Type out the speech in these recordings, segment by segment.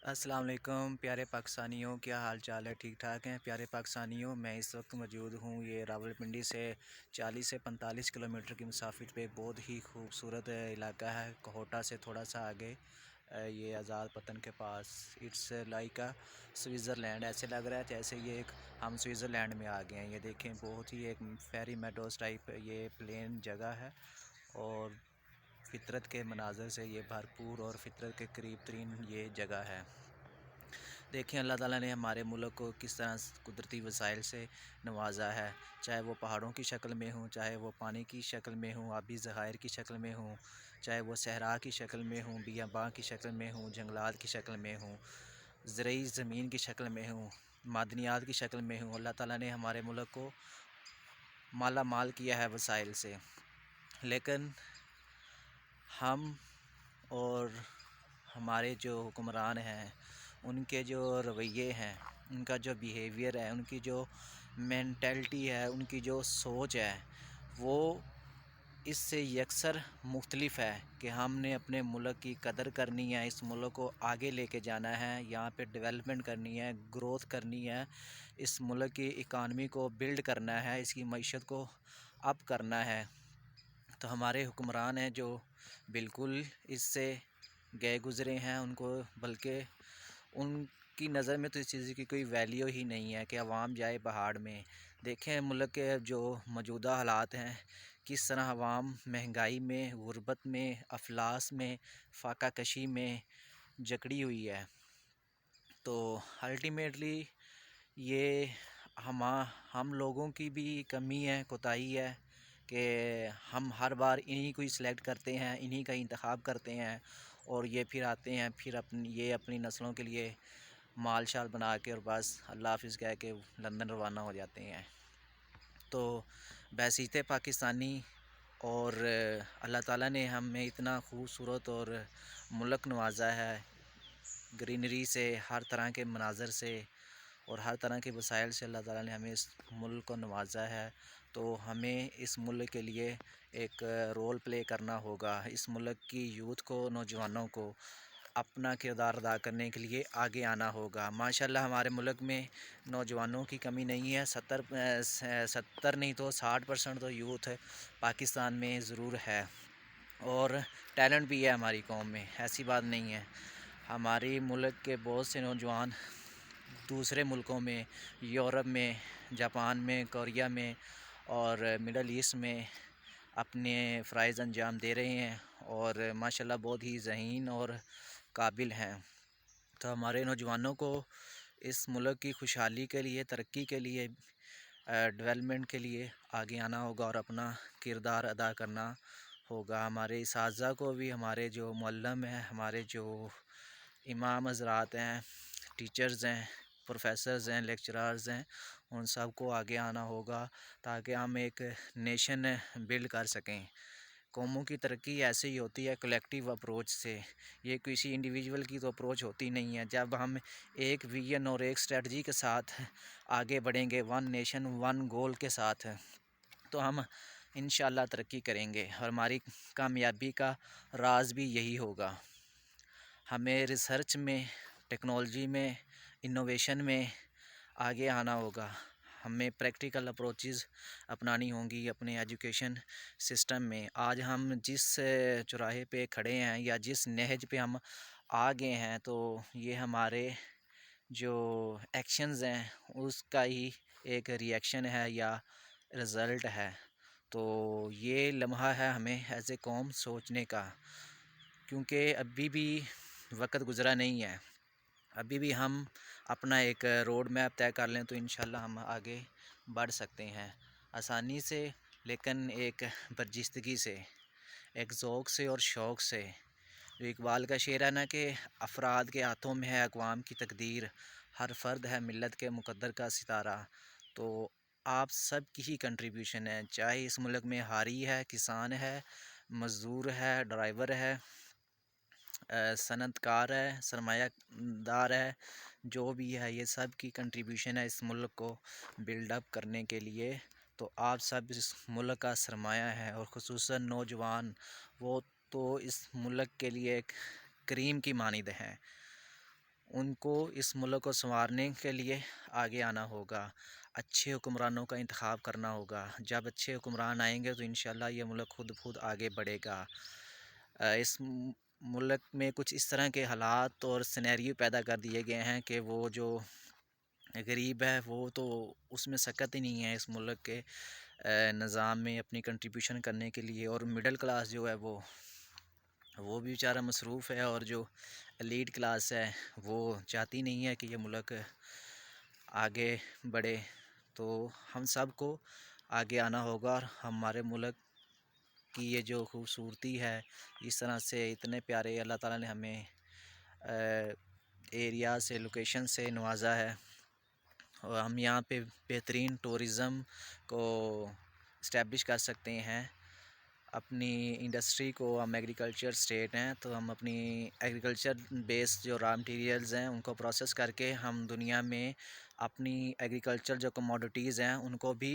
अस्सलाम वालेकुम प्यारे पाकिस्तानियों, क्या हाल चाल है? ठीक ठाक हैं प्यारे पाकिस्तानियों। मैं इस वक्त मौजूद हूँ ये रावलपिंडी से 40 से 45 किलोमीटर की मुसाफिर पे बहुत ही खूबसूरत इलाका है। कोहोटा से थोड़ा सा आगे ये आज़ाद पतन के पास। It's like a Switzerland. ऐसे लग रहा है जैसे ये एक हम स्विट्ज़रलैंड में आ गए हैं। ये देखें, बहुत ही एक फेरी मेडोज़ टाइप ये प्लेन जगह है और फितरत के मनाज़र से ये भरपूर और फितरत के करीब तरीन ये जगह है। देखें अल्लाह ताला ने हमारे मुल्क को किस तरह कुदरती वसाइल से नवाजा है, चाहे वो पहाड़ों की शक्ल में हो, चाहे वो पानी की शक्ल में हो, आबी ज़खायर की शक्ल में हो, चाहे वो सहरा की शक्ल में हो, बियाबां की शक्ल में हो, जंगलात की शक्ल में हो, ज़रई ज़मीन की शक्ल में हो, मादनियात की शक्ल में हो। अल्लाह ताला ने हमारे मुल्क को माला माल किया है वसाइल से, लेकिन हम और हमारे जो हुक्मरान हैं उनके जो रवैये हैं, उनका जो बिहेवियर है, उनकी जो मेंटालिटी है, उनकी जो सोच है, वो इससे यकसर मुख्तलिफ है कि हमने अपने मुल्क की कदर करनी है, इस मुल्क को आगे लेके जाना है, यहाँ पे डेवलपमेंट करनी है, ग्रोथ करनी है, इस मुल्क की इकानमी को बिल्ड करना है, इसकी मईशत को अप करना है। तो हमारे हुक्मरान हैं जो बिल्कुल इससे गए गुज़रे हैं, उनको बल्कि उनकी नज़र में तो इस चीज़ की कोई वैल्यू ही नहीं है कि अवाम जाए पहाड़ में। देखें मुल्क के जो मौजूदा हालात हैं, किस तरह अवाम महंगाई में, गुर्बत में, अफलास में, फाका कशी में जकड़ी हुई है। तो अल्टीमेटली ये हम हम लोगों की भी कमी है, कोताही है कि हम हर बार इन्हीं को ही सिलेक्ट करते हैं, इन्हीं का इंतखाब करते हैं और ये फिर आते हैं, फिर अपनी नस्लों के लिए माल शाल बना के और बस अल्लाह हाफ़िज़ कह के लंदन रवाना हो जाते हैं। तो बहसीत पाकिस्तानी और अल्लाह ताला ने हमें इतना खूबसूरत और मुल्क नवाजा है, ग्रीनरी से, हर तरह के मनाज़र से और हर तरह के वसाइल से अल्लाह ताला ने हमें इस मुल्क को नवाजा है। तो हमें इस मुल्क के लिए एक रोल प्ले करना होगा। इस मुल्क की यूथ को, नौजवानों को अपना किरदार अदा करने के लिए आगे आना होगा। माशाल्लाह हमारे मुल्क में नौजवानों की कमी नहीं है। 70 नहीं तो 60% तो यूथ पाकिस्तान में ज़रूर है और टैलेंट भी है हमारी कौम में, ऐसी बात नहीं है। हमारी मुल्क के बहुत से नौजवान दूसरे मुल्कों में, यूरोप में, जापान में, कोरिया में और मिडल ईस्ट में अपने फ़राइज़ अंजाम दे रहे हैं और माशाल्लाह बहुत ही ज़हीन और काबिल हैं। तो हमारे नौजवानों को इस मुल्क की खुशहाली के लिए, तरक्की के लिए, डेवलपमेंट के लिए आगे आना होगा और अपना किरदार अदा करना होगा। हमारे इसातिज़ा को भी, हमारे जो मुअल्लिम हैं, हमारे जो इमाम हज़रात हैं, टीचर्स हैं, प्रोफेसर्स हैं, लेक्चरर्स हैं, उन सब को आगे आना होगा ताकि हम एक नेशन बिल्ड कर सकें। कौमों की तरक्की ऐसे ही होती है कलेक्टिव अप्रोच से, ये किसी इंडिविजुअल की तो अप्रोच होती नहीं है। जब हम एक विजन और एक स्ट्रेटजी के साथ आगे बढ़ेंगे, वन नेशन वन गोल के साथ, तो हम इंशाल्लाह तरक्की करेंगे और हमारी कामयाबी का राज भी यही होगा। हमें रिसर्च में, टेक्नोलॉजी में, इनोवेशन में आगे आना होगा। हमें प्रैक्टिकल अप्रोचेस अपनानी होंगी अपने एजुकेशन सिस्टम में। आज हम जिस चौराहे पे खड़े हैं या जिस नहज पे हम आ गए हैं, तो ये हमारे जो एक्शंस हैं उसका ही एक रिएक्शन है या रिज़ल्ट है। तो ये लम्हा है हमें एज़ ए कौम सोचने का, क्योंकि अभी भी वक्त गुज़रा नहीं है। अभी भी हम अपना एक रोड मैप तय कर लें तो इंशाल्लाह हम आगे बढ़ सकते हैं आसानी से, लेकिन एक बर्जिस्तगी से, एक ज़ौक़ से और शौक़ से। जो इकबाल का शेर है ना कि अफराद के हाथों में है अक़वाम की तकदीर, हर फ़र्द है मिल्लत के मुक़द्दर का सितारा। तो आप सब की ही कंट्रीब्यूशन है, चाहे इस मुल्क में हारी है, किसान है, मज़दूर है, ड्राइवर है, सनअतकार है, सरमायादार है, जो भी है, ये सब की कंट्रीब्यूशन है इस मुल्क को बिल्डअप करने के लिए। तो आप सब इस मुल्क का सरमाया है और ख़ुसूसन नौजवान, वो तो इस मुल्क के लिए एक करीम की मानिंद हैं। उनको इस मुल्क को सँवारने के लिए आगे आना होगा। अच्छे हुक्मरानों का इंतख़ाब करना होगा। जब अच्छे हुक्मरान आएँगे तो इंशाअल्लाह ये मुल्क खुद खुद आगे बढ़ेगा। इस मुल्क में कुछ इस तरह के हालात और सिनेरियो पैदा कर दिए गए हैं कि वो जो गरीब है वो तो उसमें सकत ही नहीं है इस मुल्क के निज़ाम में अपनी कंट्रीब्यूशन करने के लिए, और मिडल क्लास जो है वो भी बेचारा मसरूफ़ है, और जो एलीट क्लास है वो चाहती नहीं है कि ये मुल्क आगे बढ़े। तो हम सब को आगे आना होगा, और हमारे मुल्क की ये जो खूबसूरती है, इस तरह से इतने प्यारे अल्लाह ताला ने हमें एरिया से, लोकेशन से नवाजा है, और हम यहाँ पे बेहतरीन टूरिज़म को इस्टेब्लिश कर सकते हैं। अपनी इंडस्ट्री को, हम एग्रीकल्चर स्टेट हैं तो हम अपनी एग्रीकल्चर बेस्ड जो रॉ मटेरियल्स हैं उनको प्रोसेस करके हम दुनिया में अपनी एग्रीकल्चर जो कमोडिटीज़ हैं उनको भी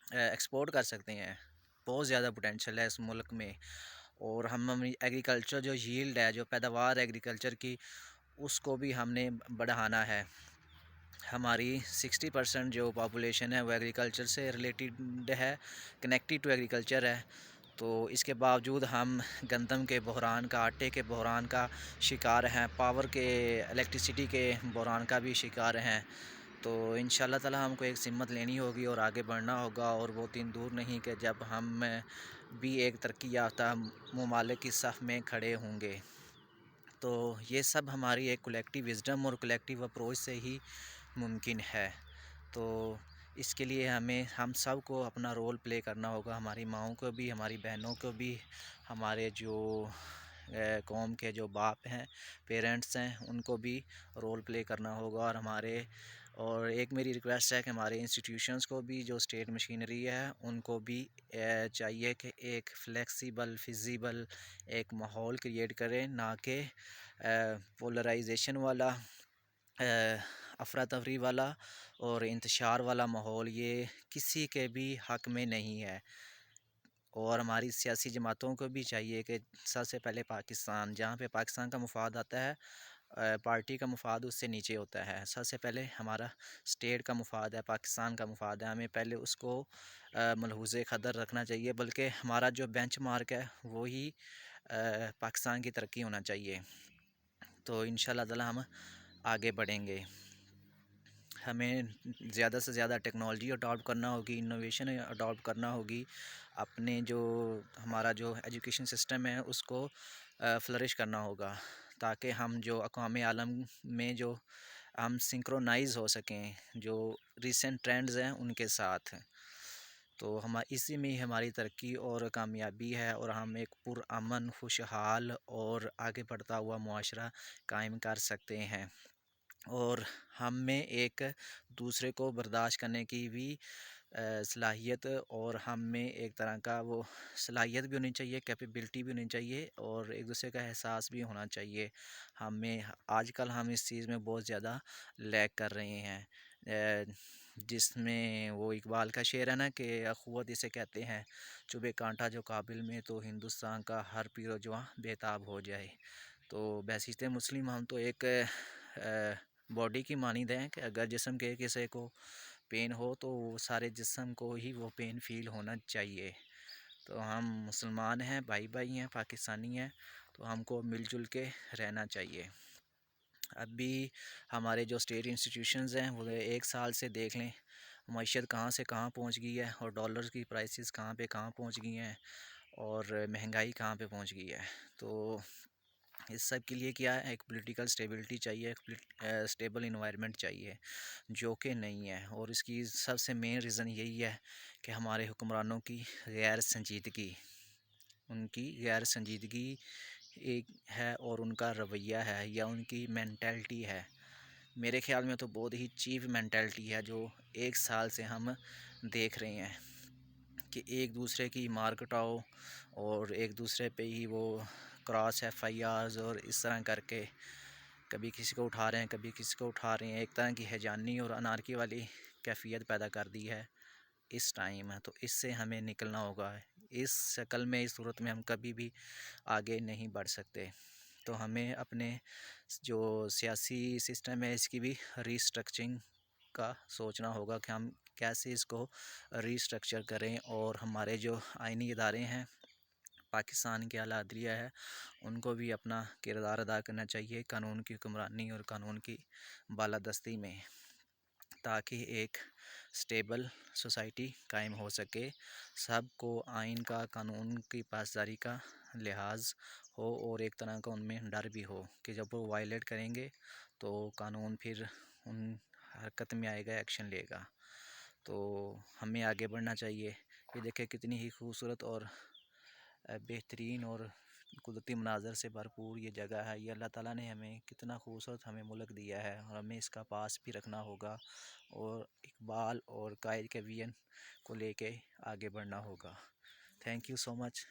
एक्सपोर्ट कर सकते हैं। बहुत ज़्यादा पोटेंशियल है इस मुल्क में, और हम अपनी एग्रीकल्चर जो यील्ड है, जो पैदावार एग्रीकल्चर की, उसको भी हमने बढ़ाना है। हमारी 60% जो पॉपुलेशन है वो एग्रीकल्चर से रिलेटेड है, कनेक्टेड टू एग्रीकल्चर है। तो इसके बावजूद हम गंदम के बहरान का, आटे के बहरान का शिकार हैं, पावर के, इलेक्ट्रिसिटी के बहरान का भी शिकार हैं। तो इंशाल्लाह ताला हमको एक हिम्मत लेनी होगी और आगे बढ़ना होगा, और वो दिन दूर नहीं कि जब हम भी एक तरक्की याफ्ता ममालिक की सफ़ में खड़े होंगे। तो ये सब हमारी एक कलेक्टिव विज़डम और कलेक्टिव अप्रोच से ही मुमकिन है। तो इसके लिए हम सब को अपना रोल प्ले करना होगा, हमारी माँओं को भी, हमारी बहनों को भी, हमारे जो कौम के जो बाप हैं, पेरेंट्स हैं, उनको भी रोल प्ले करना होगा। और एक मेरी रिक्वेस्ट है कि हमारे इंस्टीट्यूशंस को भी, जो स्टेट मशीनरी है, उनको भी चाहिए कि एक फ्लेक्सिबल, फिजिबल एक माहौल क्रिएट करें, ना कि पोलराइजेशन वाला, अफरा तफरी वाला और इंतशार वाला माहौल। ये किसी के भी हक़ में नहीं है। और हमारी सियासी जमातों को भी चाहिए कि सबसे पहले पाकिस्तान, जहाँ पे पाकिस्तान का मुफाद आता है, पार्टी का मुफाद उससे नीचे होता है। सबसे पहले हमारा स्टेट का मुफाद है, पाकिस्तान का मुफाद है, हमें पहले उसको मलहूज़े क़दर रखना चाहिए, बल्कि हमारा जो बेंचमार्क है वही पाकिस्तान की तरक्की होना चाहिए। तो इंशाल्लाह ताला हम आगे बढ़ेंगे। हमें ज़्यादा से ज़्यादा टेक्नोलॉजी अडॉप्ट करना होगी, इनोवेशन अडॉप्ट करना होगी। अपने जो हमारा जो एजुकेशन सिस्टम है उसको फ्लरिश करना होगा, ताकि हम जो अक़वाम आलम में जो हम सिंक्रोनाइज़ हो सकें जो रिसेंट ट्रेंड्स हैं उनके साथ। तो हम इसी में ही हमारी तरक्की और कामयाबी है, और हम एक पुरअमन, खुशहाल और आगे बढ़ता हुआ मुआशरा कायम कर सकते हैं। और हम में एक दूसरे को बर्दाश्त करने की भी सलाहियत, और हम में एक तरह का वो सलाहियत भी होनी चाहिए, कैपेबिलिटी भी होनी चाहिए, और एक दूसरे का एहसास भी होना चाहिए। हमें आजकल हम इस चीज़ में बहुत ज़्यादा लैग कर रहे हैं, जिसमें वो इकबाल का शेर है ना कि अख़ुवत इसे कहते हैं, चुभे कांटा जो काबिल में, तो हिंदुस्तान का हर पीर जवां बेताब हो जाए। तो बहसीत मुस्लिम हम तो एक बॉडी की मानिंद हैं कि अगर जिस्म के किसी को पेन हो तो वो सारे जिस्म को ही वो पेन फ़ील होना चाहिए। तो हम मुसलमान हैं, भाई भाई हैं, पाकिस्तानी हैं, तो हमको मिलजुल के रहना चाहिए। अभी हमारे जो स्टेट इंस्टीट्यूशंस हैं वो 1 साल से देख लें मईशत कहाँ से कहाँ पहुँच गई है, और डॉलर्स की प्राइसेस कहाँ पे कहाँ पहुँच गई हैं, और महंगाई कहाँ पे पहुँच गई है। तो इस सब के लिए क्या है, एक पॉलिटिकल स्टेबिलिटी चाहिए, एक स्टेबल इन्वायरमेंट चाहिए, जो कि नहीं है। और इसकी सबसे मेन रीज़न यही है कि हमारे हुक्मरानों की गैर संजीदगी, उनकी गैर संजीदगी एक है, और उनका रवैया है या उनकी मेंटालिटी है। मेरे ख़्याल में तो बहुत ही चीप मेंटालिटी है जो 1 साल से हम देख रहे हैं, कि एक दूसरे की मार कटाओ, और एक दूसरे पे ही वो क्रॉस FIRs और इस तरह करके कभी किसी को उठा रहे हैं, कभी किसी को उठा रहे हैं। एक तरह की हैजानी और अनारकी वाली कैफियत पैदा कर दी है इस टाइम। तो इससे हमें निकलना होगा। इस शक्ल में, इस सूरत में हम कभी भी आगे नहीं बढ़ सकते। तो हमें अपने जो सियासी सिस्टम है इसकी भी रीस्ट्रक्चरिंग का सोचना होगा कि हम कैसे इसको रीस्ट्रक्चर करें, और हमारे जो आइनी इदारे हैं पाकिस्तान के आला अदलिया है उनको भी अपना किरदार अदा करना चाहिए कानून की हुक्मरानी और कानून की बालादस्ती में, ताकि एक स्टेबल सोसाइटी कायम हो सके, सबको आइन का कानून की पासदारी का लिहाज हो और एक तरह का उनमें डर भी हो कि जब वो वायलेट करेंगे तो कानून फिर उन हरकत में आएगा, एक्शन लेगा। तो हमें आगे बढ़ना चाहिए। ये देखें कितनी ही खूबसूरत और बेहतरीन और कुदरती मनाज़र से भरपूर ये जगह है। ये अल्लाह ताला ने हमें कितना खूबसूरत हमें मुल्क दिया है और हमें इसका पास भी रखना होगा और इकबाल और कायद के विजन को लेके आगे बढ़ना होगा। Thank you so much.